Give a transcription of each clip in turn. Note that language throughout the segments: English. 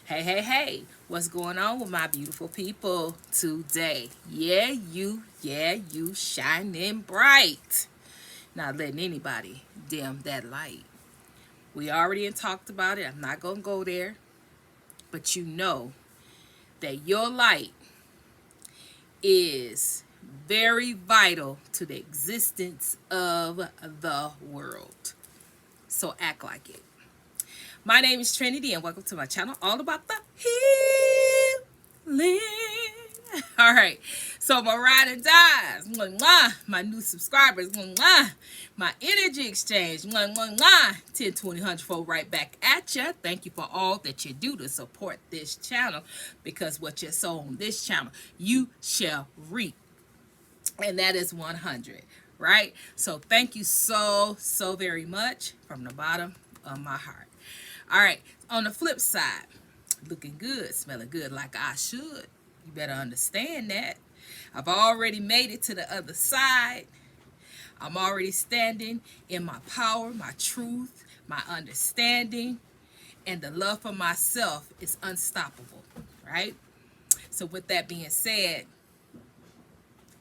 Hey, hey, hey, what's going on with my beautiful people today? Yeah, you shining bright. Not letting anybody dim that light. We already talked about it. I'm not going to go there. But you know that your light is very vital to the existence of the world. So act like it. My name is Trinity, and welcome to my channel all about the healing. All right, so my ride and dies, my new subscribers, my energy exchange, 10, 20, 100 fold right back at you. Thank you for all that you do to support this channel, because what you sow on this channel, you shall reap, and that is 100, right? So thank you so very much from the bottom of my heart. All right, on the flip side, looking good, smelling good like I should. You better understand that. I've already made it to the other side. I'm already standing in my power, my truth, my understanding, and the love for myself is unstoppable, right? So with that being said,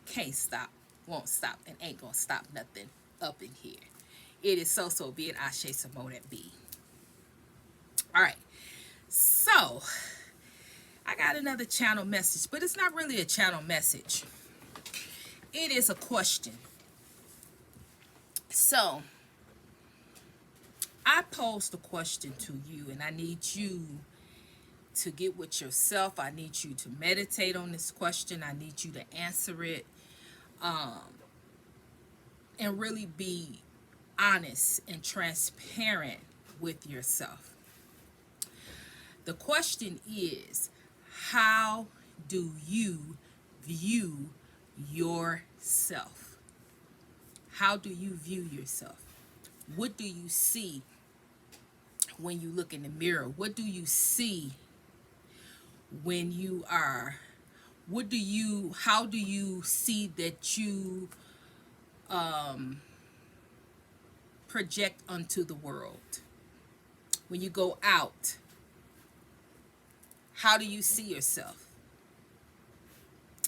can't stop, won't stop, and ain't gonna stop nothing up in here. It is so be it. Ashe Samo that be. All right, so I got another channel message, but it's not really a channel message. It is a question. So I posed a question to you, and I need you to get with yourself. I need you to meditate on this question. I need you to answer it, and really be honest and transparent with yourself. The question is, how do you view yourself? How do you view yourself? What do you see when you look in the mirror? What do you see when you are, how do you see that you project onto the world? When you go out, how do you see yourself?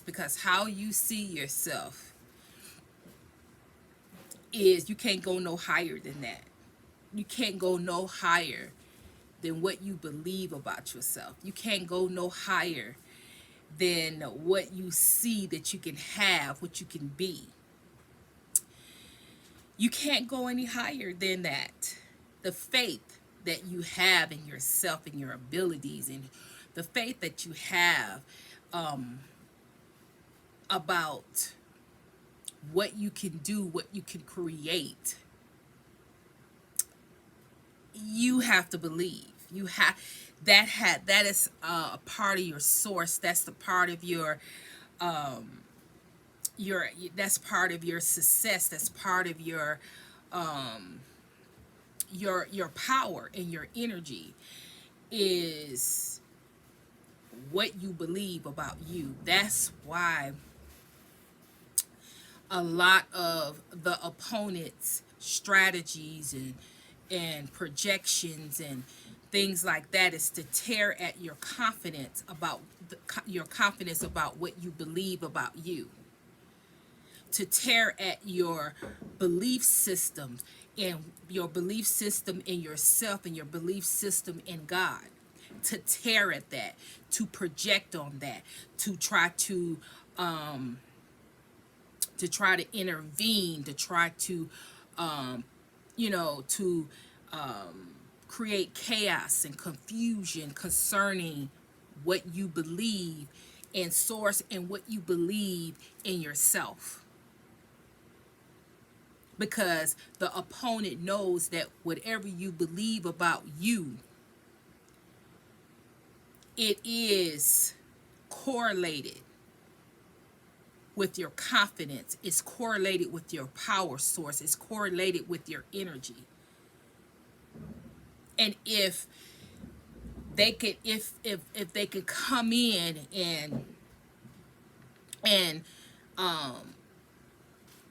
Because how you see yourself is, you can't go no higher than that. You can't go no higher than what you believe about yourself. You can't go no higher than what you see that you can have, what you can be. You can't go any higher than that. The faith that you have in yourself and your abilities, and the faith that you have about what you can do, what you can create, you have to believe. You have that is a part of your source. That's the part of that's part of your success. That's part of your power and your energy, is what you believe about you. That's why a lot of the opponent's strategies and projections and things like that is to tear at your confidence about what you believe about you, to tear at your belief systems, and your belief system in yourself and your belief system in God, to tear at that, to project on that, to try to intervene, to try to to create chaos and confusion concerning what you believe in source and what you believe in yourself. Because the opponent knows that whatever you believe about you, it is correlated with your confidence. It's correlated with your power source. It's correlated with your energy. And if they could, if they could come in and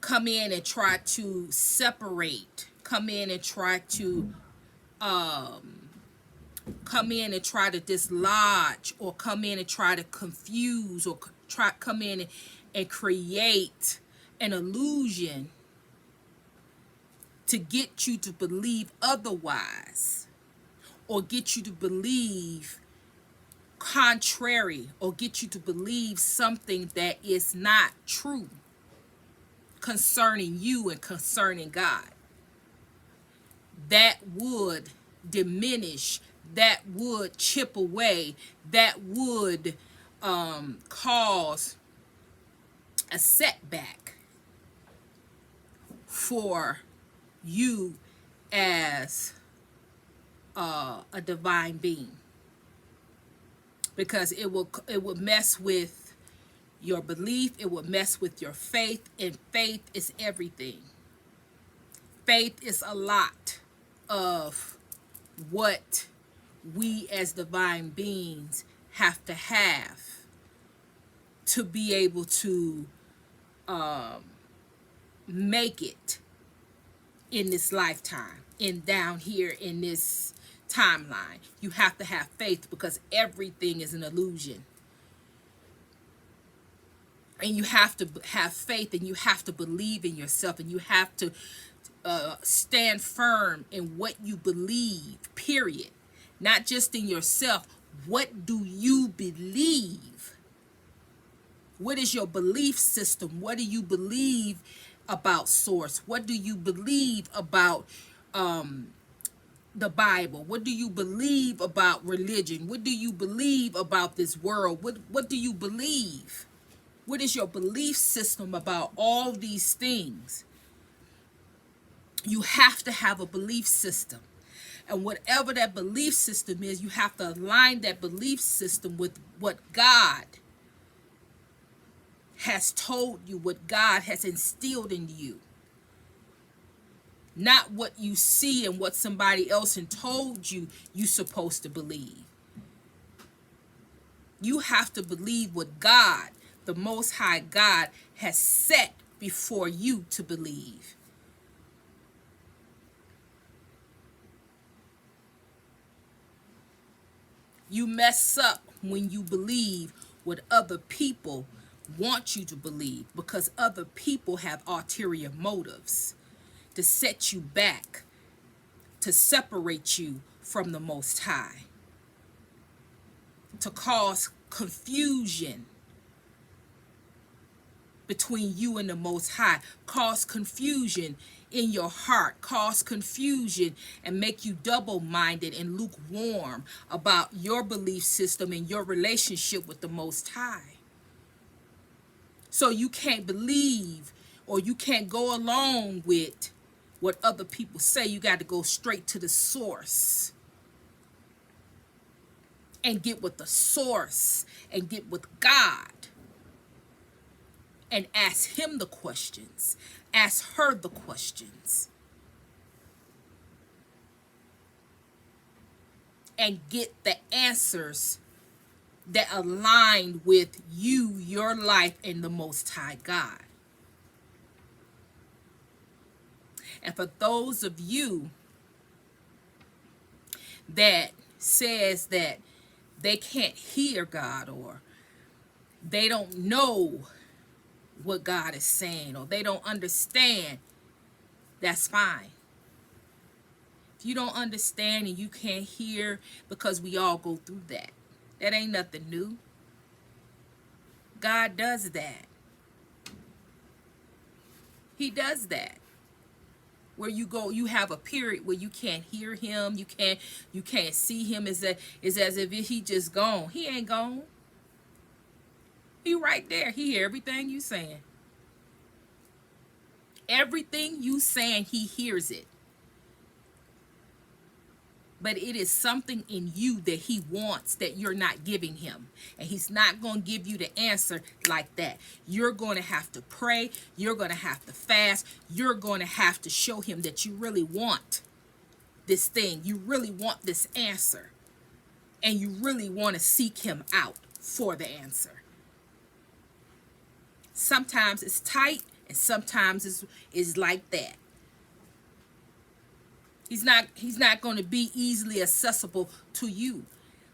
come in and try to separate, come in and try to come in and try to dislodge, or come in and try to confuse, or come in and create an illusion to get you to believe otherwise, or get you to believe contrary, or get you to believe something that is not true concerning you and concerning God. That would diminish, that would chip away, that would cause a setback for you as a divine being, because it will mess with your belief, it will mess with your faith, and faith is everything. Faith is a lot of what we as divine beings have to be able to make it in this lifetime, in down here in this timeline. You have to have faith, because everything is an illusion. And you have to have faith, and you have to believe in yourself, and you have to stand firm in what you believe, period. Not just in yourself. What do you believe? What is your belief system? What do you believe about source? What do you believe about the Bible? What do you believe about religion? What do you believe about this world? What do you believe? What is your belief system about all these things? You have to have a belief system. And whatever that belief system is, you have to align that belief system with what God has told you, what God has instilled in you. Not what you see and what somebody else has told you you're supposed to believe. You have to believe what God, the Most High God, has set before you to believe. You mess up when you believe what other people want you to believe, because other people have ulterior motives to set you back, to separate you from the Most High, to cause confusion between you and the Most High, cause confusion in your heart, cause confusion and make you double-minded and lukewarm about your belief system and your relationship with the Most High. So you can't believe, or you can't go along with what other people say. You got to go straight to the source and get with the source and get with God and ask him the questions, ask her the questions, and get the answers that align with you, your life, and the Most High God. And for those of you that says that they can't hear God, or they don't know what God is saying, or they don't understand, that's fine. If you don't understand and you can't hear, because we all go through that. That ain't nothing new. God does that. He does that. Where you go, you have a period where you can't hear him, you can't see him. It's as if he just gone. He ain't gone. He right there. He hear everything you saying. Everything you saying, he hears it. But it is something in you that he wants that you're not giving him. And he's not going to give you the answer like that. You're going to have to pray. You're going to have to fast. You're going to have to show him that you really want this thing. You really want this answer. And you really want to seek him out for the answer. Sometimes it's tight, and sometimes it's like that. He's not going to be easily accessible to you,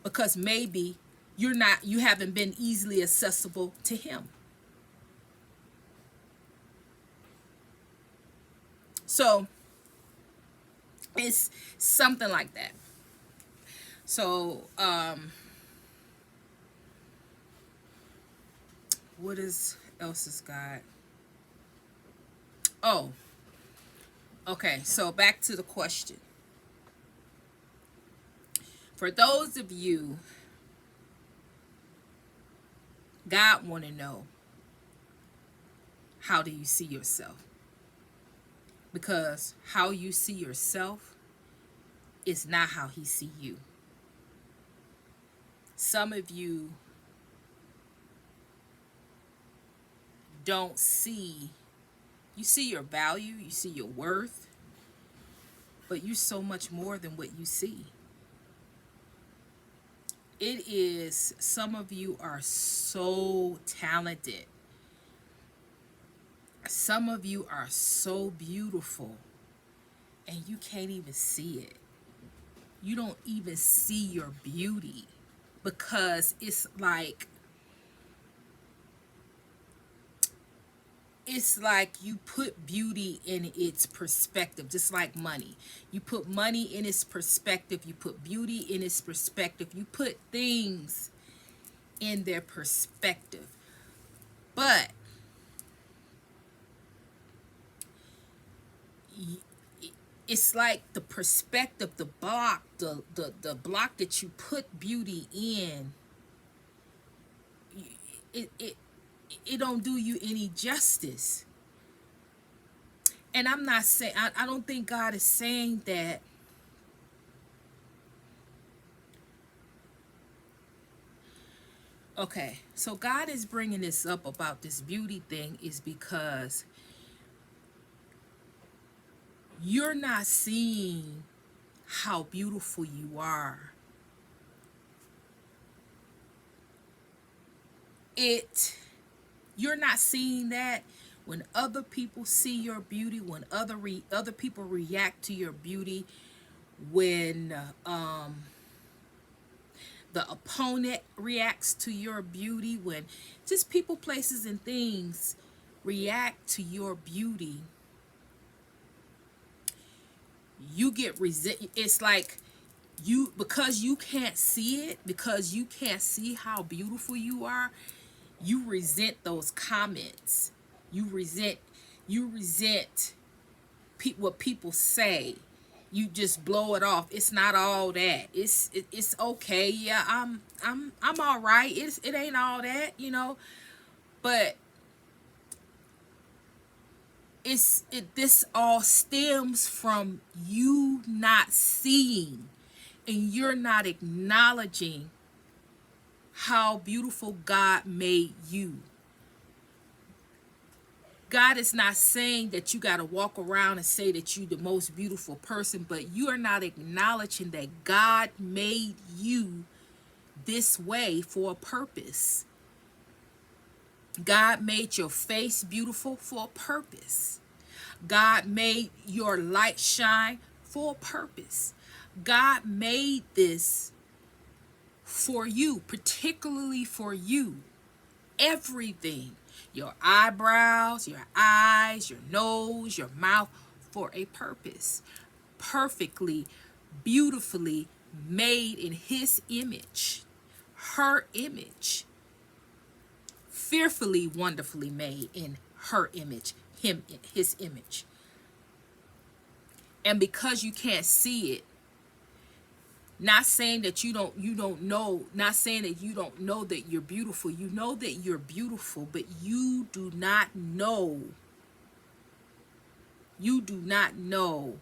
because maybe you haven't been easily accessible to him. So it's something like that. So what is else is God? Oh, okay. So back to the question. For those of you, God want to know, how do you see yourself? Because how you see yourself is not how he see you. Some of you don't see, you see your value, you see your worth, but you're so much more than what you see. It is, some of you are so talented. Some of you are so beautiful, and you can't even see it. You don't even see your beauty, because it's like you put beauty in its perspective, just like money. You put money in its perspective, you put beauty in its perspective, you put things in their perspective. But it's like the perspective, the block, the block that you put beauty in, it don't do you any justice. And I'm not saying, I don't think God is saying that okay, so God is bringing this up about this beauty thing is because you're not seeing how beautiful you are. You're not seeing that when other people see your beauty, when other people react to your beauty, when the opponent reacts to your beauty, when just people, places, and things react to your beauty, you get it's like because you can't see it, because you can't see how beautiful you are, you resent those comments. You resent what people say. You just blow it off. It's not all that. It's okay. Yeah, I'm all right. It ain't all that, But this all stems from you not seeing, and you're not acknowledging how beautiful God made you. God is not saying that you got to walk around and say that you're the most beautiful person, but you are not acknowledging that God made you this way for a purpose. God made your face beautiful for a purpose. God made your light shine for a purpose. God made this for you, particularly for you. Everything, your eyebrows, your eyes, your nose, your mouth, for a purpose. Perfectly, beautifully made in his image, her image. Fearfully, wonderfully made in her image, his image. And because you can't see it, not saying that you don't know, not saying that you don't know that you're beautiful. You know that you're beautiful, but you do not know. You do not know.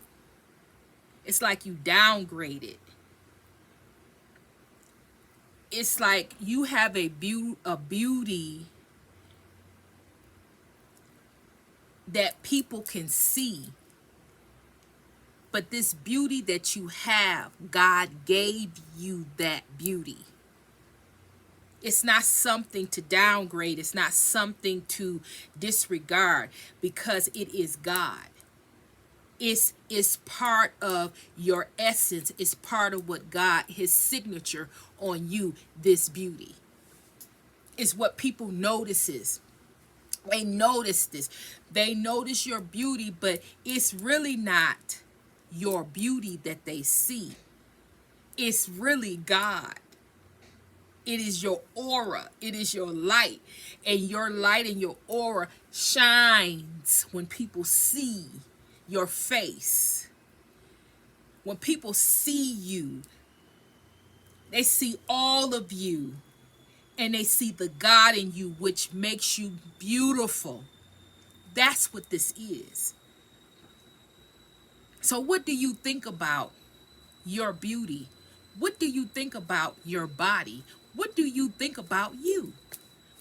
It's like you downgraded. It's like you have a beauty that people can see. But this beauty that you have, God gave you that beauty. It's not something to downgrade. It's not something to disregard, because it is God. It's part of your essence. It's part of what God, his signature on you, this beauty. It's what people notices. They notice this. They notice your beauty, but it's really not your beauty that they see. It's really God. It is your aura. It is your light. And your light and your aura shines when people see your face. When people see you, they see all of you. And they see the God in you, which makes you beautiful. That's what this is. So what do you think about your beauty? What do you think about your body? What do you think about you?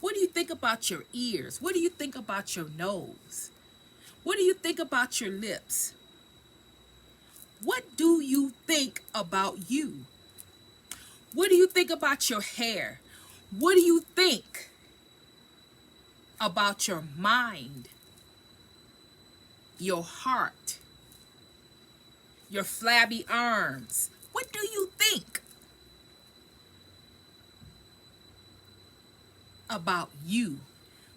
What do you think about your ears? What do you think about your nose? What do you think about your lips? What do you think about you? What do you think about your hair? What do you think about your mind, your heart, your flabby arms? What do you think about you?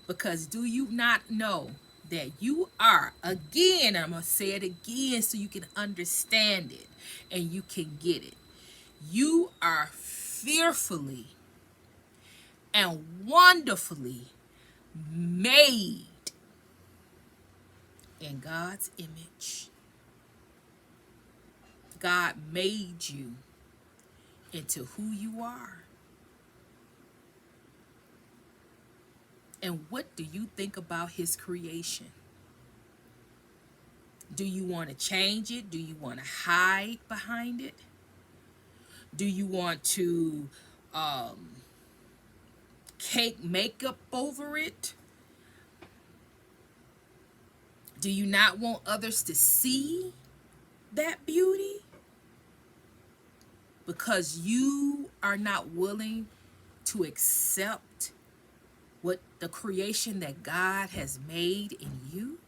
Because do you not know that you are, again, I'm going to say it again so you can understand it and you can get it. You are fearfully and wonderfully made in God's image. God made you into who you are. And what do you think about his creation? Do you want to change it? Do you want to hide behind it? Do you want to cake makeup over it? Do you not want others to see that beauty? Because you are not willing to accept what the creation that God has made in you?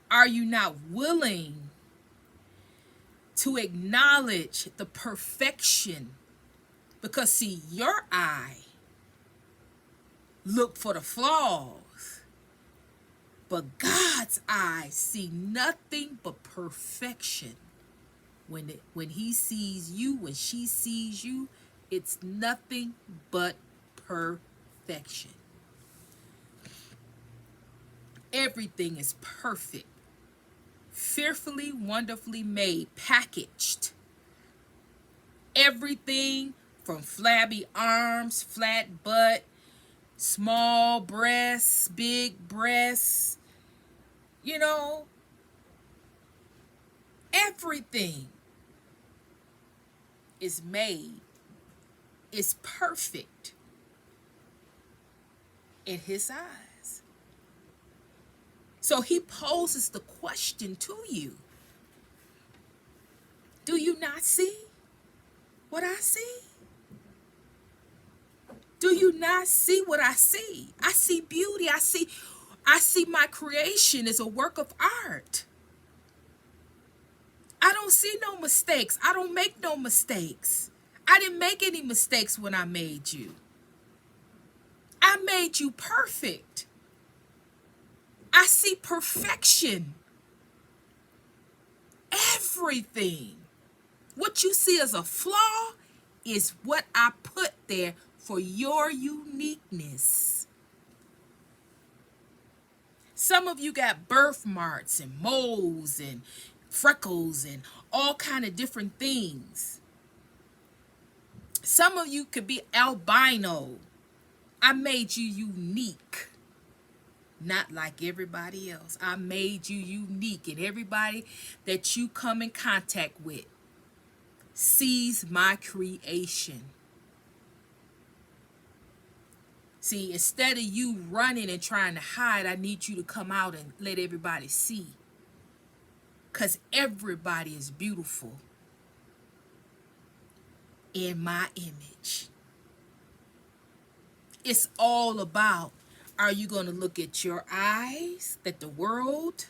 Are you not willing to acknowledge the perfection? Because see, your eye look for the flaws, but God's eyes see nothing but perfection. When he sees you, when she sees you, it's nothing but perfection. Everything is perfect, fearfully, wonderfully made, packaged. Everything from flabby arms, flat butt, small breasts, big breasts, you know, everything is made, is perfect in his eyes. So he poses the question to you. Do you not see what I see? Do you not see what I see? I see beauty. I see my creation as a work of art. I don't see no mistakes. I don't make no mistakes. I didn't make any mistakes when I made you. I made you perfect. I see perfection. Everything. What you see as a flaw is what I put there for your uniqueness. Some of you got birthmarks and moles and freckles and all kind of different things. Some of you could be albino. I made you unique. Not like everybody else. I made you unique, and everybody that you come in contact with sees my creation. See, instead of you running and trying to hide, I need you to come out and let everybody see. Because everybody is beautiful in my image. It's all about, are you going to look at your eyes, that the world,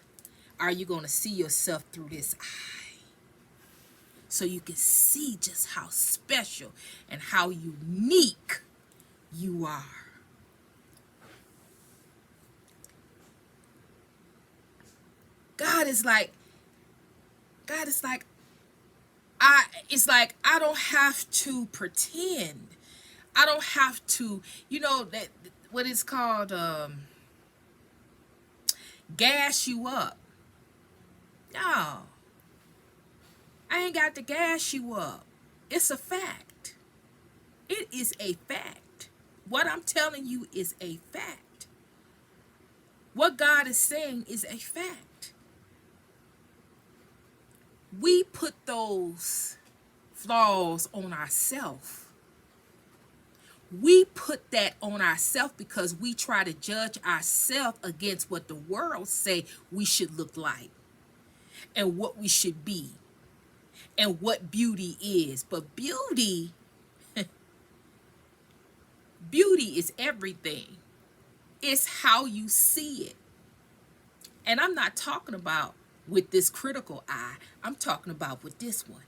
are you going to see yourself through this eye? So you can see just how special and how unique you are. God is like, it's like I don't have to pretend. I don't have to, that what it's called, gas you up. No, I ain't got to gas you up. It's a fact. It is a fact. What I'm telling you is a fact. What God is saying is a fact. We put those flaws on ourselves. We put that on ourselves because we try to judge ourselves against what the world say we should look like and what we should be and what beauty is. But beauty is everything. It's how you see it. And I'm not talking about with this critical eye. I'm talking about with this one.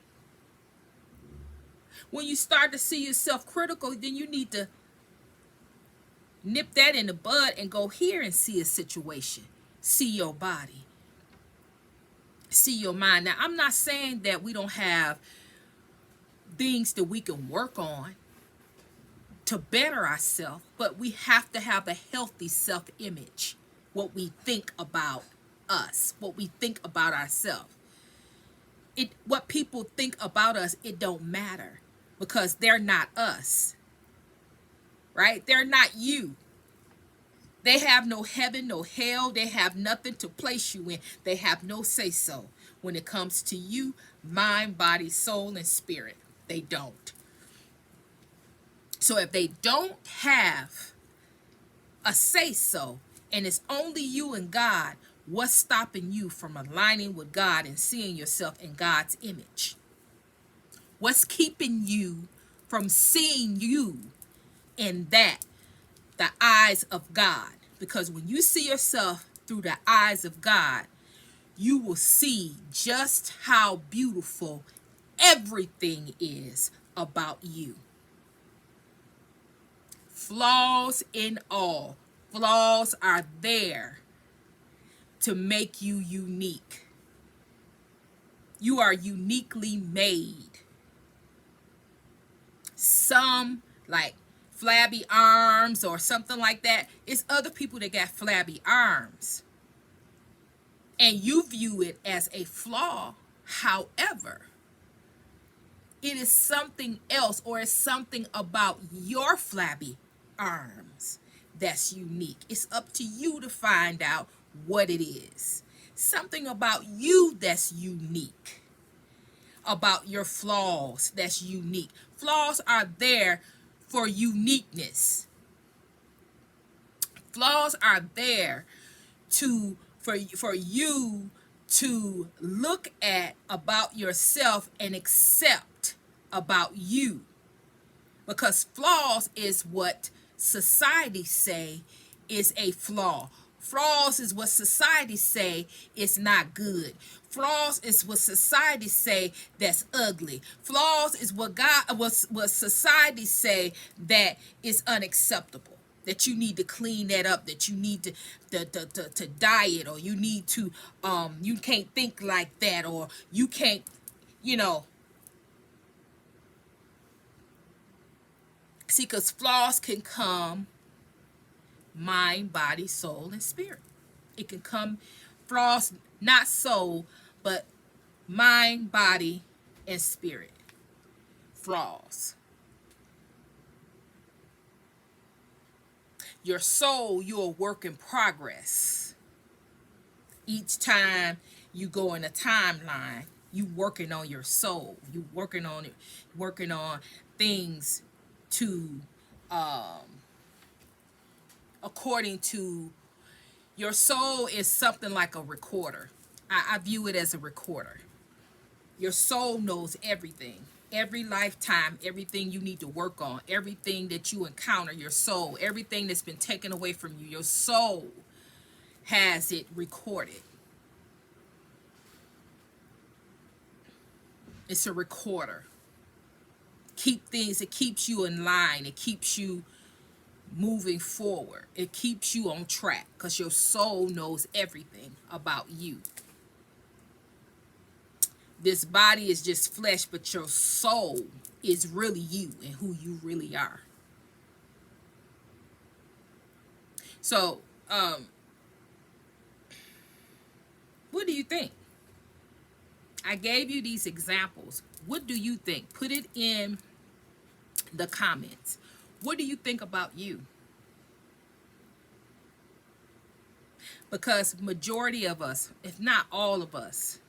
When you start to see yourself critical, then you need to nip that in the bud and go here and see a situation. See your body. See your mind. Now, I'm not saying that we don't have things that we can work on to better ourselves, but we have to have a healthy self-image. What we think about us, what we think about ourselves. What people think about us, it don't matter because they're not us. Right? They're not you. They have no heaven, no hell. They have nothing to place you in. They have no say-so when it comes to you, mind, body, soul, and spirit. They don't. So if they don't have a say-so, and it's only you and God, what's stopping you from aligning with God and seeing yourself in God's image? What's keeping you from seeing you in the eyes of God? Because when you see yourself through the eyes of God, you will see just how beautiful everything is about you. Flaws in all. Flaws are there to make you unique. You are uniquely made. Some like flabby arms or something like that. It's other people that got flabby arms. And you view it as a flaw. However, it is something else, or it's something about your flabby arms that's unique. It's up to you to find out what it is. Something about you that's unique. About your flaws that's unique. Flaws are there for uniqueness. Flaws are there for you to look at about yourself and accept about you. Because flaws is what society say is a flaw. Flaws is what society say is not good. Flaws is what society say that's ugly. Flaws is what society say that is unacceptable. That you need to clean that up, that you need to diet, or you need to you can't think like that, or you can't, see, because flaws can come mind, body, soul, and spirit. It can come flaws, not soul, but mind, body, and spirit. Flaws. Your soul, you're a work in progress. Each time you go in a timeline, you working on your soul. You working on it, working on things to according to your soul is something like a recorder. I view it as a recorder. Your soul knows everything. Every lifetime, everything you need to work on, everything that you encounter, your soul, everything that's been taken away from you, your soul has it recorded. It's a recorder. Keep things, it keeps you in line. It keeps you moving forward. It keeps you on track because your soul knows everything about you. This body is just flesh, but your soul is really you and who you really are. So, what do you think? I gave you these examples. What do you think? Put it in the comments. What do you think about you? Because majority of us, if not all of us,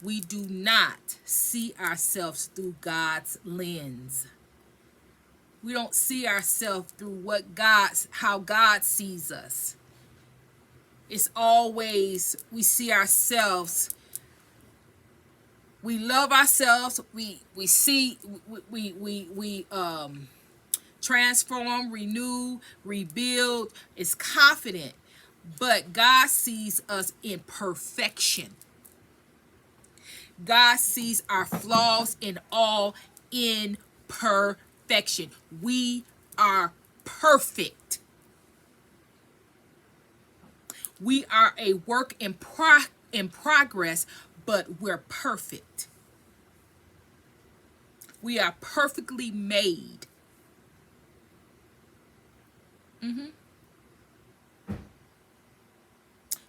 we do not see ourselves through God's lens. We don't see ourselves through how God sees us. It's always we see ourselves. We love ourselves. We transform, renew, rebuild. It's confident, but God sees us in perfection. God sees our flaws in all imperfection. We are perfect. We are a work in progress, but we're perfect. We are perfectly made.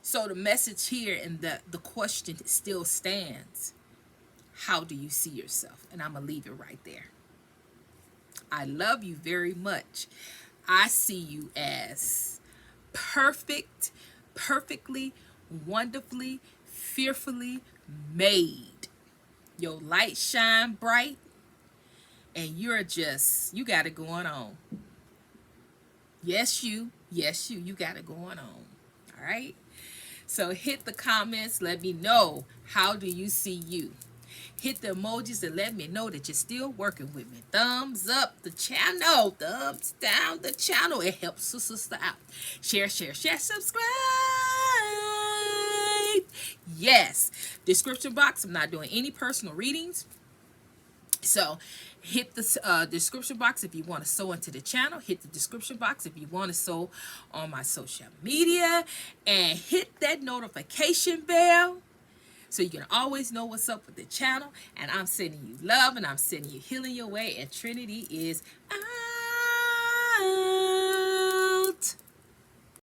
So the message here and the question still stands. How do you see yourself? And I'm going to leave it right there. I love you very much. I see you as perfect, perfectly, wonderfully, fearfully made. Your light shine bright, and you got it going on. Yes, you got it going on. All right? So hit the comments. Let me know, how do you see you? Hit the emojis and let me know that you're still working with me. Thumbs up the channel. Thumbs down the channel. It helps the sister out. Share, subscribe. Yes. Description box. I'm not doing any personal readings. So hit the description box if you want to sew into the channel. Hit the description box if you want to sew on my social media. And hit that notification bell so you can always know what's up with the channel. And I'm sending you love and I'm sending you healing your way. And Trinity is